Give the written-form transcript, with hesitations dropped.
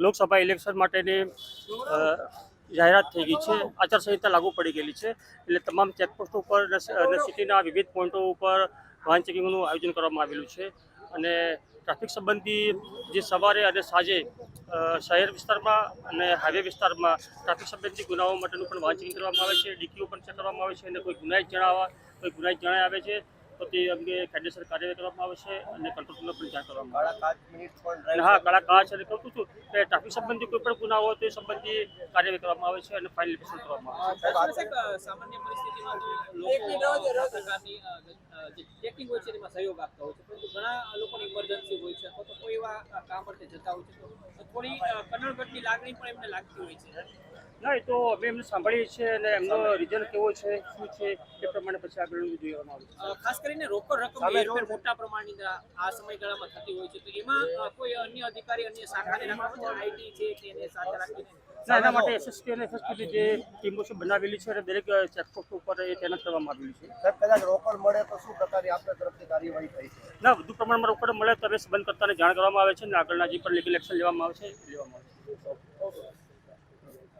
Lok Sabha election માટેની જાહેરાત થઈ ગઈ છે. આચારસંહિતા લાગુ પડી ગયેલી છે, એટલે તમામ ચેકપોસ્ટો ઉપર અને સિટીના વિવિધ પોઈન્ટો ઉપર વાહન ચેકિંગનું આયોજન કરવામાં આવેલું છે. અને ટ્રાફિક સંબંધી જે સવારે અને સાંજે શહેર વિસ્તારમાં અને હાઈવે વિસ્તારમાં ટ્રાફિક સંબંધી ગુનાઓ માટેનું પણ વાહન ચેકિંગ કરવામાં આવે છે. ડીકીઓ પણ ચેક કરવામાં આવે છે, અને કોઈ ગુનાહિત જણાય આવે છે તો તે અંગે કાયદેસર કાર્યવાહી કરવામાં આવે છે અને કંટ્રોલને પણ જાણ કરવામાં આવે છે. હા, કાળા કાચ અને કહું છું કે ટ્રાફિક સંબંધી કોઈ પણ ગુના હોય તો એ સંબંધી કાર્યવાહી કરવામાં આવે છે અને ફાઇલ એપ્લિકેશન કરવામાં આવે છે. સામાન્ય પરિસ્થિતિમાં ચેકિંગ હોય છે તેમાં સહયોગ આપતા હોય છે, પરંતુ ઘણા લોકોની ઇમરજન્સી હોય છે અથવા તો કોઈ એવા કામ અર્થે જતા હોય છે તો થોડી કનડગતની લાગણી પણ એમને લાગતી હોય છે. ના, એ તો અમે એમને સાંભળીએ છીએ અને એમનો રિઝલ્ટ કેવો છે, શું છે એ પ્રમાણે પછી આગળનું જોવામાં આવે છે. ખાસ કરીને રોકડ રકમની હેરફેર મોટા પ્રમાણની આ સમયગાળામાં થતી હોય છે, તો એમાં કોઈ અન્ય અધિકારી અન્ય શાખાને રાખવામાં આવે છે, આઈટી છે કે એને સાથે રાખીને એના માટે એસએસપી અને એફએસપીની જે ટીમો છે બનાવેલી છે અને દરેક ચેકપોસ્ટ ઉપર એ તૈનાત કરવામાં આવેલી છે. કદાચ રોકડ મળે તો શું પ્રકારની આપણા તરફથી કાર્યવાહી થઈ છે? ના, વધુ પ્રમાણમાં રોકડ મળે તો હવે સંબંધ કરતાને જાણ કરવામાં આવે છે અને આગળના જે પણ લીગલ એક્શન લેવામાં આવે છે એ લેવામાં આવે છે.